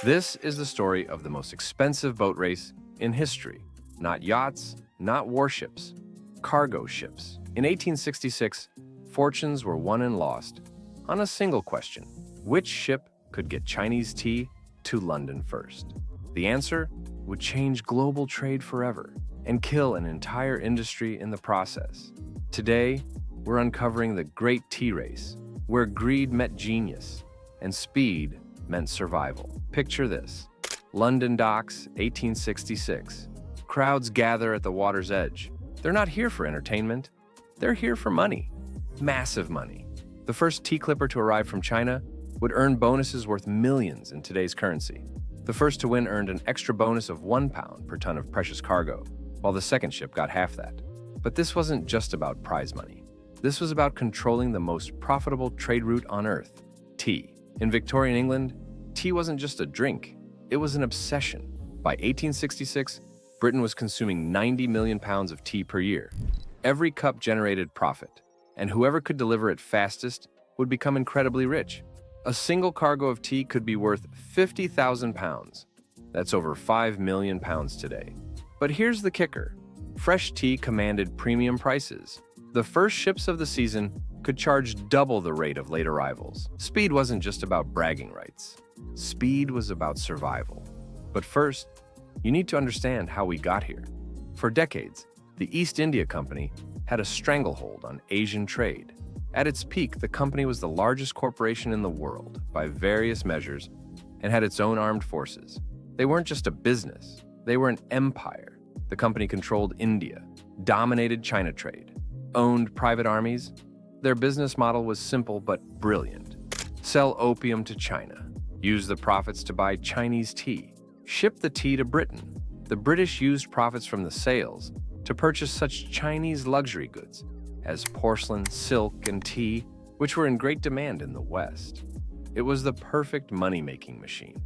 This is the story of the most expensive boat race in history. Not yachts, not warships, cargo ships. In 1866, fortunes were won and lost on a single question. Which ship could get Chinese tea to London first? The answer would change global trade forever and kill an entire industry in the process. Today, we're uncovering the Great Tea Race, where greed met genius and speed meant survival. Picture this. London docks, 1866. Crowds gather at the water's edge. They're not here for entertainment. They're here for money. Massive money. The first tea clipper to arrive from China would earn bonuses worth millions in today's currency. The first to win earned an extra bonus of £1 per ton of precious cargo, while the second ship got half that. But this wasn't just about prize money. This was about controlling the most profitable trade route on Earth, tea. In Victorian England, tea wasn't just a drink, it was an obsession. By 1866, Britain was consuming 90 million pounds of tea per year. Every cup generated profit, and whoever could deliver it fastest would become incredibly rich. A single cargo of tea could be worth 50,000 pounds. That's over 5 million pounds today. But here's the kicker. Fresh tea commanded premium prices. The first ships of the season could charge double the rate of late arrivals. Speed wasn't just about bragging rights. Speed was about survival. But first, you need to understand how we got here. For decades, the East India Company had a stranglehold on Asian trade. At its peak, the company was the largest corporation in the world by various measures and had its own armed forces. They weren't just a business, they were an empire. The company controlled India, dominated China trade, owned private armies. Their business model was simple but brilliant. Sell opium to China, use the profits to buy Chinese tea, ship the tea to Britain. The British used profits from the sales to purchase such Chinese luxury goods as porcelain, silk, and tea, which were in great demand in the West. It was the perfect money-making machine.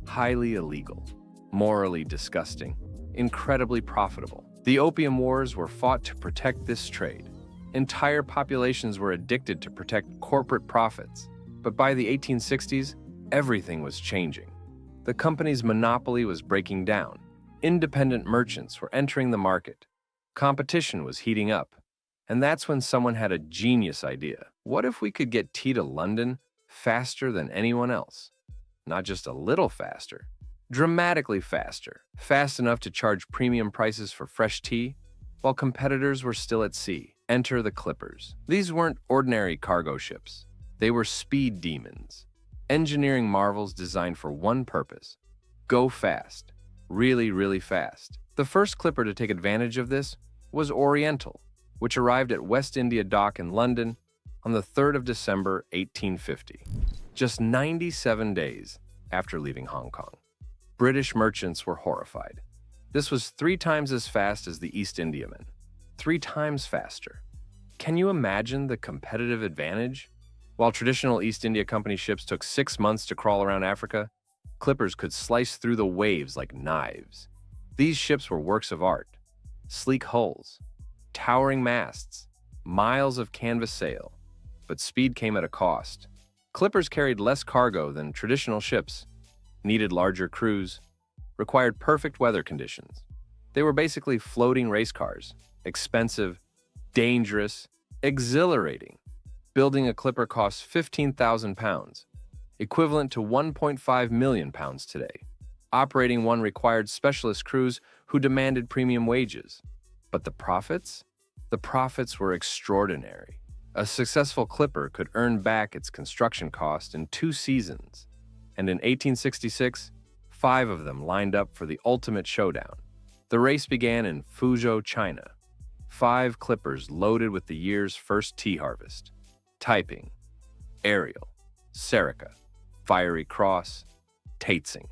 Highly illegal, morally disgusting, incredibly profitable. The Opium Wars were fought to protect this trade. Entire populations were addicted to protect corporate profits. But by the 1860s, everything was changing. The company's monopoly was breaking down. Independent merchants were entering the market. Competition was heating up. And that's when someone had a genius idea. What if we could get tea to London faster than anyone else? Not just a little faster, dramatically faster. Fast enough to charge premium prices for fresh tea, while competitors were still at sea. Enter the clippers. These weren't ordinary cargo ships. They were speed demons. Engineering marvels designed for one purpose: go fast. Really, really fast. The first clipper to take advantage of this was Oriental, which arrived at West India Dock in London on the 3rd of December, 1850, just 97 days after leaving Hong Kong. British merchants were horrified. This was 3 times as fast as the East Indiaman. 3 times faster. Can you imagine the competitive advantage? While traditional East India Company ships took 6 months to crawl around Africa, clippers could slice through the waves like knives. These ships were works of art. Sleek hulls, towering masts, miles of canvas sail. But speed came at a cost. Clippers carried less cargo than traditional ships, needed larger crews, required perfect weather conditions. They were basically floating race cars, expensive, dangerous, exhilarating. Building a clipper cost £15,000, equivalent to £1.5 million today. Operating one required specialist crews who demanded premium wages. But the profits? The profits were extraordinary. A successful clipper could earn back its construction cost in 2 seasons. And in 1866, 5 of them lined up for the ultimate showdown. The race began in Fuzhou, China. 5 clippers loaded with the year's first tea harvest. Taiping, Ariel, Serica, Fiery Cross, Taitsing.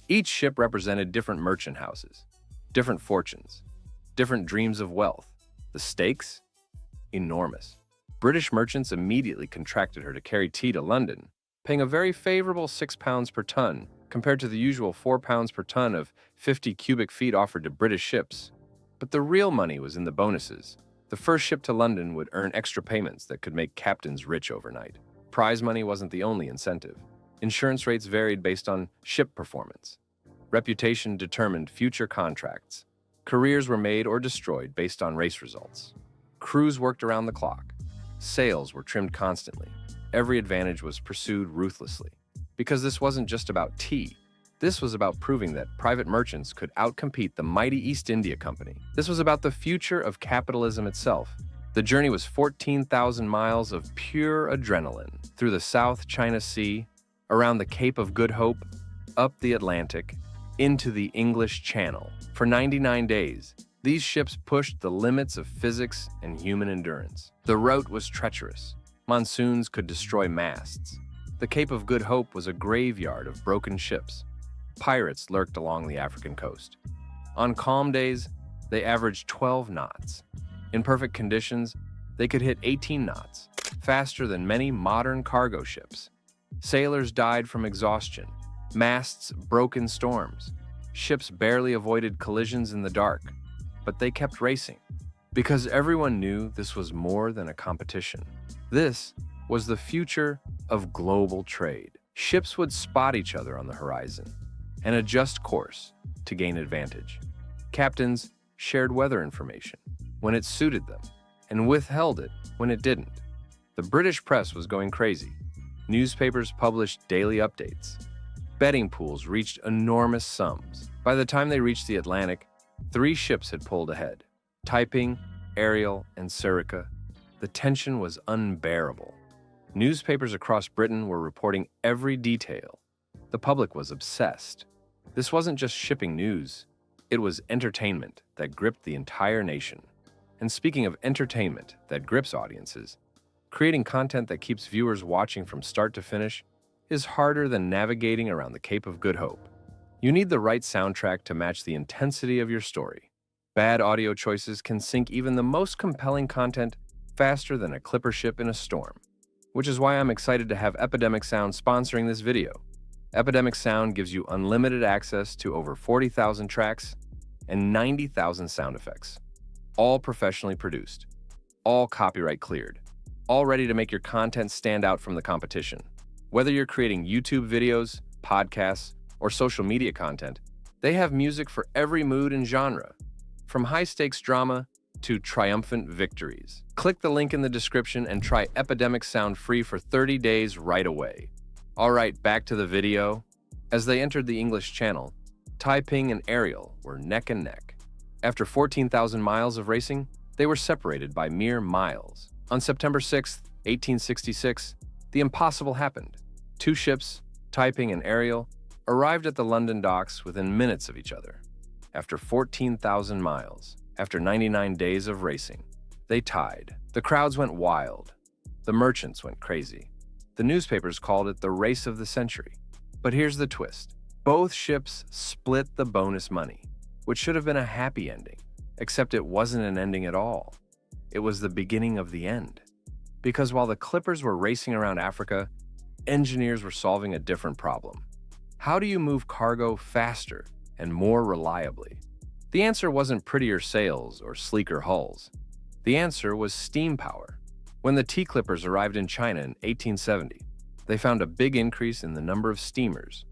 Each ship represented different merchant houses, different fortunes, different dreams of wealth. The stakes? Enormous. British merchants immediately contracted her to carry tea to London, paying a very favorable £6 per ton compared to the usual £4 per ton of 50 cubic feet offered to British ships. But the real money was in the bonuses. The first ship to London would earn extra payments that could make captains rich overnight. Prize money wasn't the only incentive. Insurance rates varied based on ship performance. Reputation determined future contracts. Careers were made or destroyed based on race results. Crews worked around the clock. Sails were trimmed constantly. Every advantage was pursued ruthlessly. Because this wasn't just about tea. This was about proving that private merchants could outcompete the mighty East India Company. This was about the future of capitalism itself. The journey was 14,000 miles of pure adrenaline through the South China Sea, around the Cape of Good Hope, up the Atlantic, into the English Channel. For 99 days, these ships pushed the limits of physics and human endurance. The route was treacherous. Monsoons could destroy masts. The Cape of Good Hope was a graveyard of broken ships. Pirates lurked along the African coast. On calm days, they averaged 12 knots. In perfect conditions, they could hit 18 knots, faster than many modern cargo ships. Sailors died from exhaustion. Masts broke in storms. Ships barely avoided collisions in the dark, but they kept racing because everyone knew this was more than a competition. This was the future of global trade. Ships would spot each other on the horizon and adjust course to gain advantage. Captains shared weather information when it suited them and withheld it when it didn't. The British press was going crazy. Newspapers published daily updates. Betting pools reached enormous sums. By the time they reached the Atlantic, 3 ships had pulled ahead: Taiping, Ariel, and Surica. The tension was unbearable. Newspapers across Britain were reporting every detail. The public was obsessed. This wasn't just shipping news. It was entertainment that gripped the entire nation. And speaking of entertainment that grips audiences, creating content that keeps viewers watching from start to finish is harder than navigating around the Cape of Good Hope. You need the right soundtrack to match the intensity of your story. Bad audio choices can sink even the most compelling content faster than a clipper ship in a storm. Which is why I'm excited to have Epidemic Sound sponsoring this video. Epidemic Sound gives you unlimited access to over 40,000 tracks and 90,000 sound effects. All professionally produced, all copyright cleared, all ready to make your content stand out from the competition. Whether you're creating YouTube videos, podcasts, or social media content, they have music for every mood and genre, from high-stakes drama to triumphant victories. Click the link in the description and try Epidemic Sound free for 30 days right away. All right, back to the video. As they entered the English Channel, Taiping and Ariel were neck and neck. After 14,000 miles of racing, they were separated by mere miles. On September 6, 1866, the impossible happened. 2 ships, Taiping and Ariel, arrived at the London docks within minutes of each other. After 14,000 miles, after 99 days of racing, they tied. The crowds went wild. The merchants went crazy. The newspapers called it the race of the century. But here's the twist. Both ships split the bonus money, which should have been a happy ending, except it wasn't an ending at all. It was the beginning of the end. Because while the clippers were racing around Africa, engineers were solving a different problem. How do you move cargo faster and more reliably? The answer wasn't prettier sails or sleeker hulls. The answer was steam power. When the tea clippers arrived in China in 1870, they found a big increase in the number of steamers,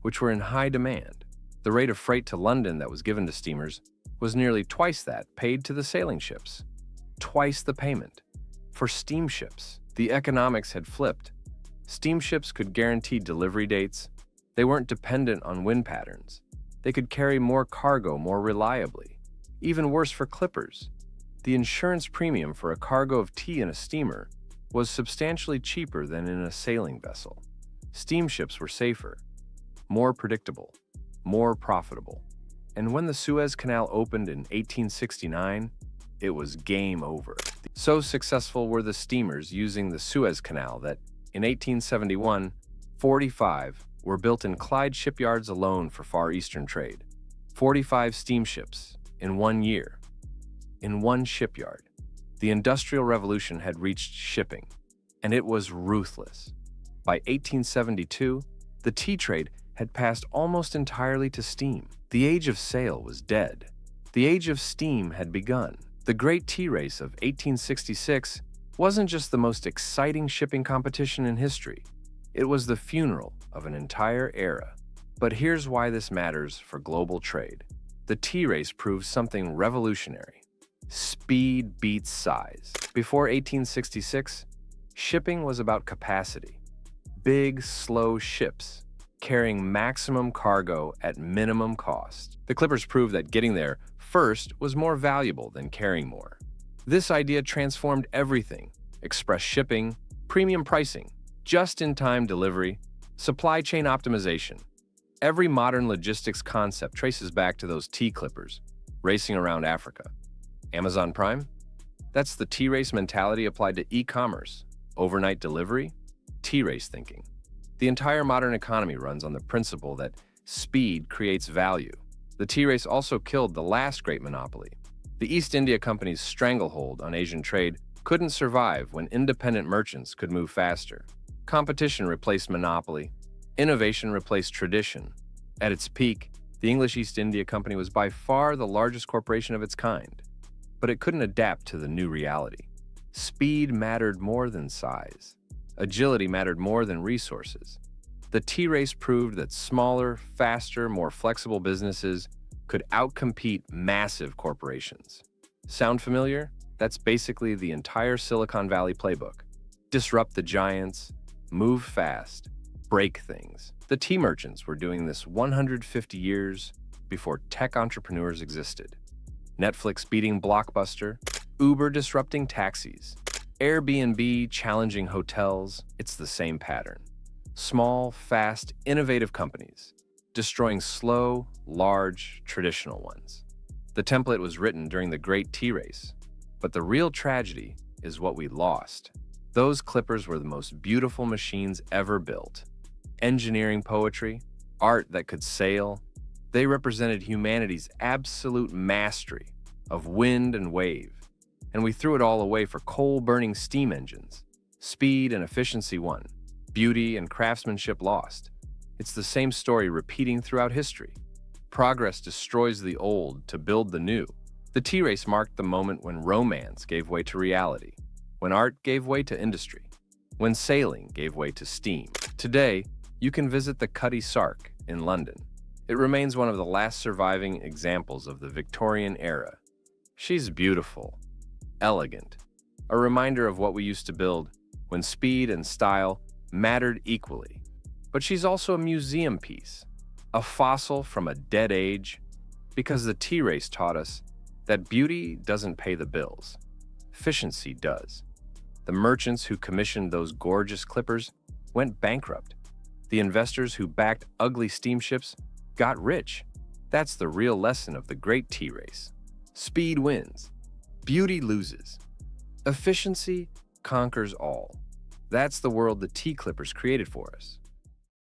which were in high demand. The rate of freight to London that was given to steamers was nearly twice that paid to the sailing ships. Twice the payment. For steamships, the economics had flipped. Steamships could guarantee delivery dates. They weren't dependent on wind patterns. They could carry more cargo more reliably. Even worse for clippers. The insurance premium for a cargo of tea in a steamer was substantially cheaper than in a sailing vessel. Steamships were safer, more predictable, more profitable. And when the Suez Canal opened in 1869, it was game over. So successful were the steamers using the Suez Canal that, in 1871, 45 were built in Clyde shipyards alone for Far Eastern trade. 45 steamships in 1 year. In one shipyard. The Industrial Revolution had reached shipping, and it was ruthless. By 1872, the tea trade had passed almost entirely to steam. The age of sail was dead. The age of steam had begun. The Great Tea Race of 1866 wasn't just the most exciting shipping competition in history. It was the funeral of an entire era. But here's why this matters for global trade. The tea race proved something revolutionary. Speed beats size. Before 1866, shipping was about capacity. Big, slow ships carrying maximum cargo at minimum cost. The clippers proved that getting there first was more valuable than carrying more. This idea transformed everything: express shipping, premium pricing, just-in-time delivery, supply chain optimization. Every modern logistics concept traces back to those tea clippers racing around Africa. Amazon Prime? That's the tea race mentality applied to e-commerce, overnight delivery, tea race thinking. The entire modern economy runs on the principle that speed creates value. The tea race also killed the last great monopoly. The East India Company's stranglehold on Asian trade couldn't survive when independent merchants could move faster. Competition replaced monopoly. Innovation replaced tradition. At its peak, the English East India Company was by far the largest corporation of its kind, but it couldn't adapt to the new reality. Speed mattered more than size. Agility mattered more than resources. The tea race proved that smaller, faster, more flexible businesses could outcompete massive corporations. Sound familiar? That's basically the entire Silicon Valley playbook. Disrupt the giants, move fast, break things. The tea merchants were doing this 150 years before tech entrepreneurs existed. Netflix beating Blockbuster, Uber disrupting taxis, Airbnb challenging hotels. It's the same pattern. Small, fast, innovative companies destroying slow, large, traditional ones. The template was written during the Great Tea Race, but the real tragedy is what we lost. Those clippers were the most beautiful machines ever built. Engineering poetry, art that could sail. They represented humanity's absolute mastery of wind and wave. And we threw it all away for coal-burning steam engines. Speed and efficiency won. Beauty and craftsmanship lost. It's the same story repeating throughout history. Progress destroys the old to build the new. The tea race marked the moment when romance gave way to reality, when art gave way to industry, when sailing gave way to steam. Today, you can visit the Cutty Sark in London. It remains one of the last surviving examples of the Victorian era. She's beautiful, elegant, a reminder of what we used to build when speed and style mattered equally. But she's also a museum piece, a fossil from a dead age, because the tea race taught us that beauty doesn't pay the bills. Efficiency does. The merchants who commissioned those gorgeous clippers went bankrupt. The investors who backed ugly steamships got rich. That's the real lesson of the Great Tea Race. Speed wins. Beauty loses. Efficiency conquers all. That's the world the tea clippers created for us.